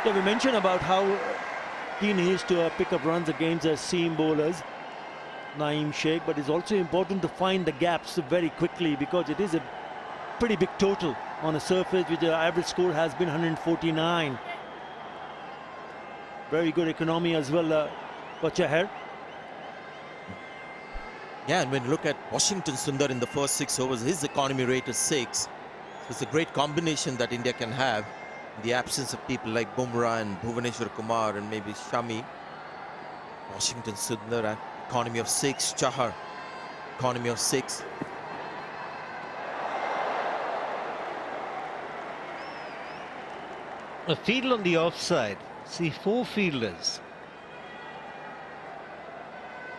Yeah, we mentioned about how keen he is to pick up runs against seam bowlers, Naeem Sheikh, but it's also important to find the gaps very quickly because it is a pretty big total on a surface which the average score has been 149. Very good economy as well for Chahar. Yeah, and when you look at Washington Sundar in the first 6 overs, his economy rate is 6. It's a great combination that India can have in the absence of people like Bumrah and Bhuvaneshwar Kumar and maybe Shami. Washington Sundar, economy of 6. Chahar, economy of 6. A field on the offside. See, 4 fielders.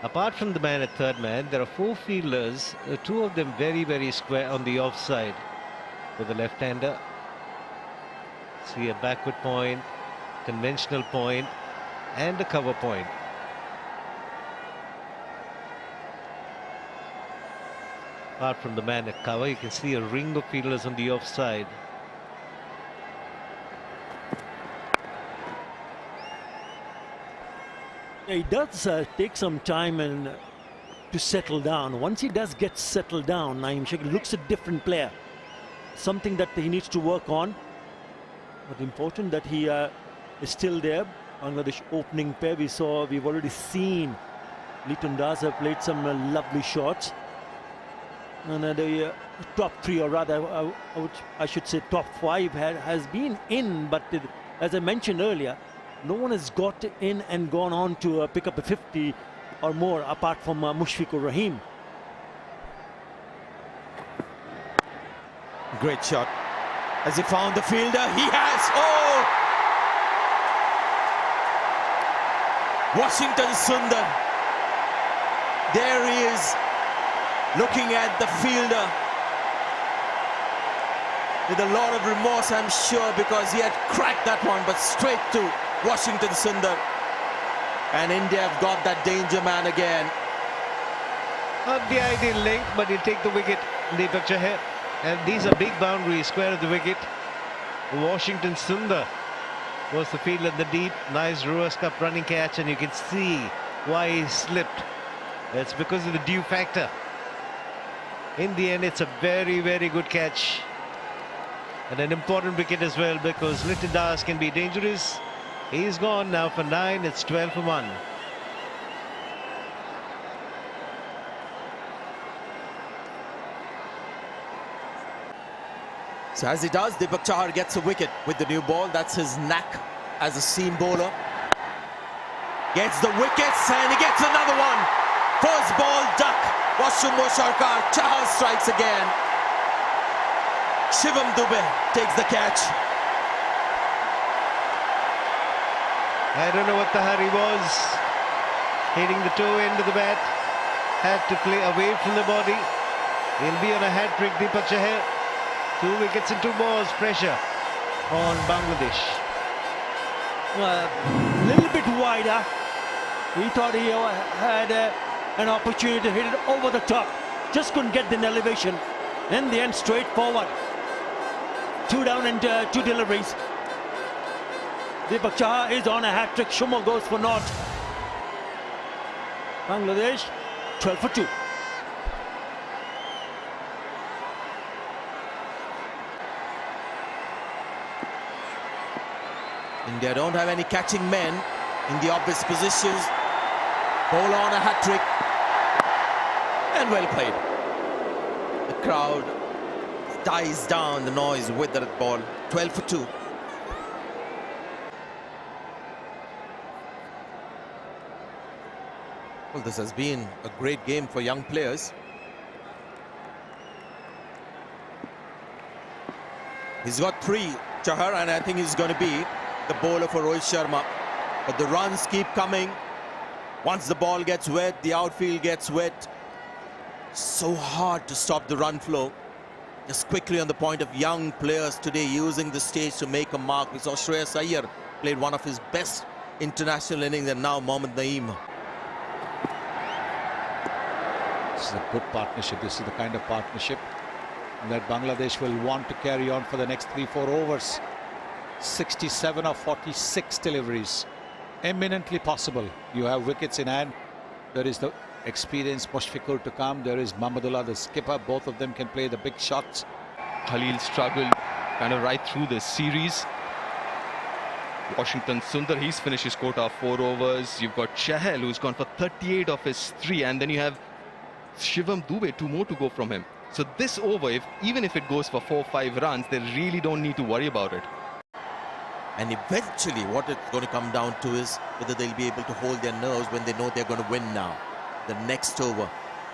Apart from the man at third man, there are 4 fielders, 2 of them very square on the offside for the left-hander. See a backward point, conventional point, and a cover point. Apart from the man at cover, you can see a ring of fielders on the offside. Yeah, he does take some time and to settle down. Once he does get settled down, Naeem Sheikh looks a different player. Something that he needs to work on. But important that he is still there. Bangladesh opening pair, we've already seen Liton Das have played some lovely shots. And the top 3, or rather I should say top 5 has been in, but as I mentioned earlier, no one has got in and gone on to pick up a 50 or more apart from Mushfiqur Rahim. Great shot. Has he found the fielder? He has! Oh! Washington Sundar. There he is, looking at the fielder with a lot of remorse, I'm sure, because he had cracked that one, but straight to Washington Sundar. And India have got that danger man again. Not the ideal length, but he'll take the wicket, Deepak Chahar. And these are big boundaries, square of the wicket. Washington Sundar was the fielder in the deep. Nice reverse cup running catch, and you can see why he slipped. It's because of the dew factor. In the end, it's a very good catch. And an important wicket as well, because Liton Das can be dangerous. He's gone now for 9. It's 12 for 1. So as he does, Deepak Chahar gets a wicket with the new ball. That's his knack as a seam bowler. Gets the wickets and he gets another one. First ball duck. Washumbo Sharkar. Chahar strikes again. Shivam Dubey takes the catch. I don't know what the hurry was. Hitting the toe end of the bat. Had to play away from the body. He'll be on a hat-trick, Deepak Chahar. 2 wickets and 2 balls. Pressure on Bangladesh. A little bit wider. He thought he had an opportunity to hit it over the top. Just couldn't get the elevation. In the end, straight forward. 2 down and 2 deliveries. Deepak Chahar is on a hat-trick. Shumo goes for naught. Bangladesh 12 for 2. India don't have any catching men in the obvious positions. Bowler on a hat-trick. And well played. The crowd dies down the noise with that ball. 12 for 2. Well, this has been a great game for young players. He's got 3, Chahar, and I think he's going to be the bowler for Rohit Sharma. But the runs keep coming. Once the ball gets wet, the outfield gets wet. So hard to stop the run flow. Just quickly on the point of young players today using the stage to make a mark. We saw Shreyas Iyer played one of his best international innings, and now Mohammad Naeem. This is a good partnership. This is the kind of partnership that Bangladesh will want to carry on for the next 3-4 overs. 67 or 46 deliveries. Eminently possible. You have wickets in hand. There is the experienced Mushfiqur to come. There is Mahmudullah, the skipper. Both of them can play the big shots. Khalil struggled kind of right through this series. Washington Sundar, he's finished his quota of 4 overs. You've got Chahal, who's gone for 38 of his 3, and then you have Shivam Dube, 2 more to go from him. So this over, even if it goes for 4-5 runs, they really don't need to worry about it. And eventually what it's going to come down to is whether they'll be able to hold their nerves when they know they're going to win now. The next over,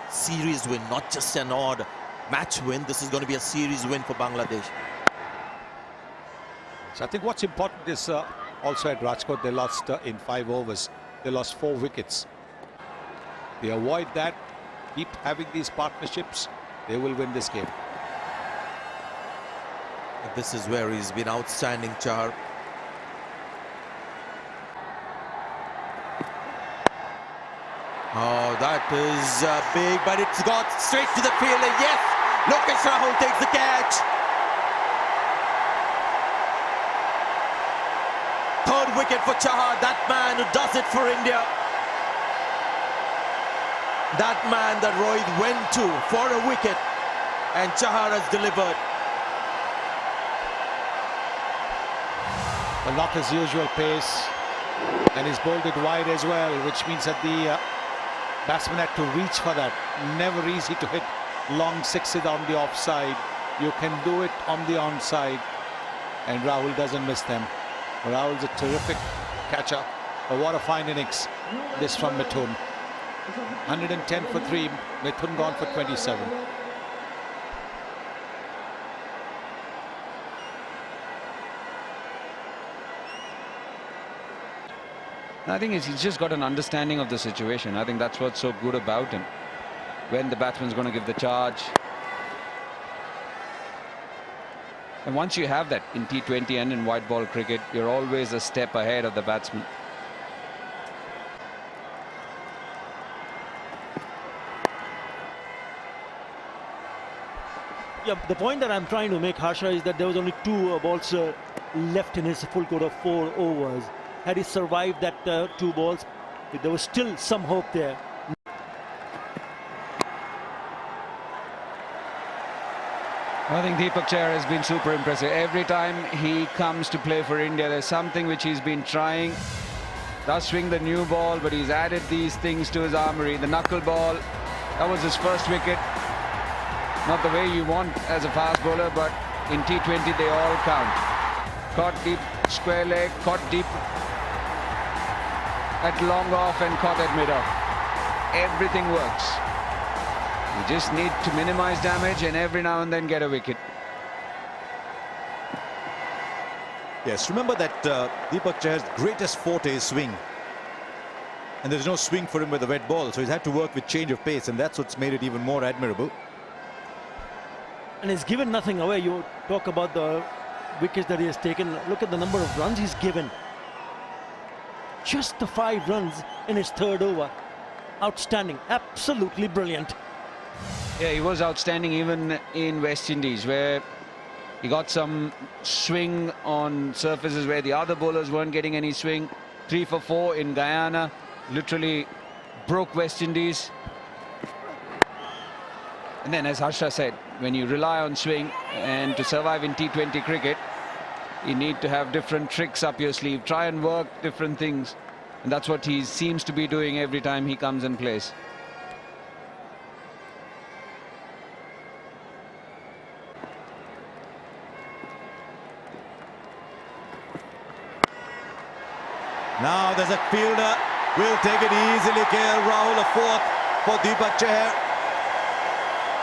series win, not just an odd match win. This is going to be a series win for Bangladesh. So I think what's important is also at Rajkot, they lost in 5 overs. They lost 4 wickets. They avoid that, keep having these partnerships, they will win this game. This is where he's been outstanding, Chahar. Oh, that is big, but it's got straight to the field. And yes, Lokesh Rahul takes the catch. Third wicket for Chahar, that man who does it for India. That man that Rohit went to for a wicket, and Chahar has delivered. Well, not his usual pace, and he's bowled it wide as well, which means that the batsman had to reach for that. Never easy to hit long sixes on the offside. You can do it on the onside, and Rahul doesn't miss them. Rahul's a terrific catcher. But what a fine innings this from Mithun. 110 for 3, Mithun gone for 27. I think he's just got an understanding of the situation. I think that's what's so good about him. When the batsman's going to give the charge. And once you have that in T20 and in white ball cricket, you're always a step ahead of the batsman. Yeah, the point that I'm trying to make, Harsha, is that there was only 2 balls left in his full quota of 4 overs. Had he survived that 2 balls, there was still some hope there. I think Deepak Chahar has been super impressive. Every time he comes to play for India, there's something which he's been trying. Does swing the new ball, but he's added these things to his armory. The knuckle ball, that was his first wicket. Not the way you want as a fast bowler, but in T20 they all count. Caught deep square leg, caught deep at long off, and caught at mid off. Everything works. You just need to minimize damage and every now and then get a wicket. Yes, remember that Deepak Chahar's greatest forte is swing. And there's no swing for him with a wet ball, so he's had to work with change of pace, and that's what's made it even more admirable. And he's given nothing away. You talk about the wickets that he has taken. Look at the number of runs he's given. Just the 5 runs in his 3rd over. Outstanding. Absolutely brilliant. Yeah, he was outstanding even in West Indies, where he got some swing on surfaces where the other bowlers weren't getting any swing. 3 for 4 in Guyana. Literally broke West Indies. And then, as Harsha said, when you rely on swing and to survive in T20 cricket, you need to have different tricks up your sleeve. Try and work different things. And that's what he seems to be doing every time he comes and plays. Now there's a fielder, will take it easily. KL Rahul, a 4th for Deepak Chahar.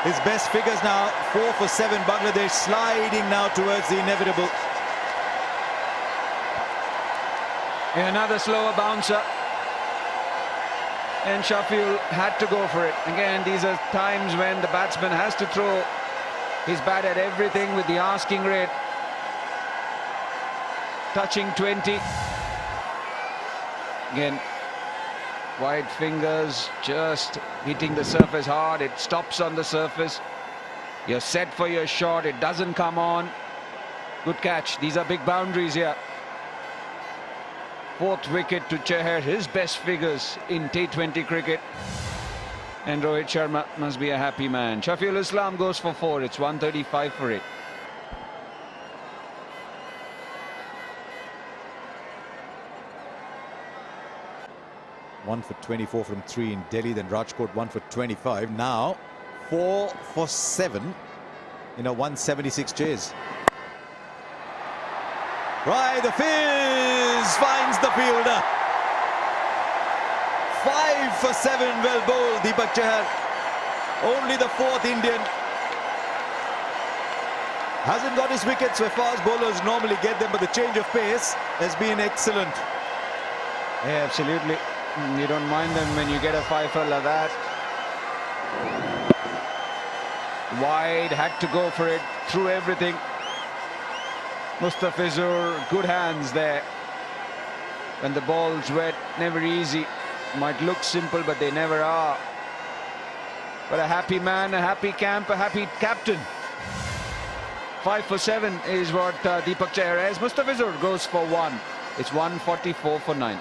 His best figures now, 4 for 7. Bangladesh sliding now towards the inevitable. Another slower bouncer. And Sheffield had to go for it. Again, these are times when the batsman has to throw his bat at everything with the asking rate. Touching 20. Again, wide fingers, just hitting the surface hard. It stops on the surface. You're set for your shot. It doesn't come on. Good catch. These are big boundaries here. 4th wicket to Chahar, his best figures in T20 cricket. And Rohit Sharma must be a happy man. Shafiul Islam goes for 4. It's 135 for it. One for 24 from 3 in Delhi, then Rajkot 1 for 25. Now 4 for 7 in a 176 chase. Right, the fizz finds the fielder. 5 for 7, well bowled, Deepak Chahar. Only the 4th Indian. Hasn't got his wickets where fast bowlers normally get them, but the change of pace has been excellent. Yeah, absolutely. You don't mind them when you get a 5-er like that. Wide, had to go for it, through everything. Mustafizur, good hands there. When the ball's wet, never easy. Might look simple, but they never are. But a happy man, a happy camp, a happy captain. 5 for 7 is what Deepak Chahar has. Mustafizur goes for 1. It's 144 for 9.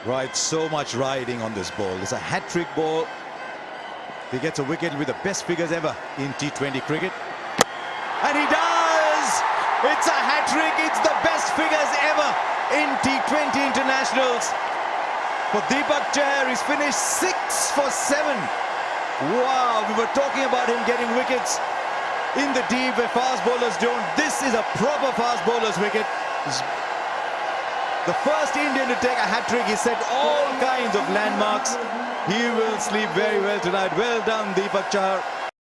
Right, so much riding on this ball. It's a hat-trick ball. He gets a wicket with the best figures ever in T20 cricket. And he does! It's a hat-trick. It's the best figures ever in T20 internationals. For Deepak Chahar, he's finished 6 for 7. Wow, we were talking about him getting wickets in the deep where fast bowlers don't. This is a proper fast bowler's wicket. The first Indian to take a hat-trick. He set all kinds of landmarks. He will sleep very well tonight. Well done, Deepak Chahar.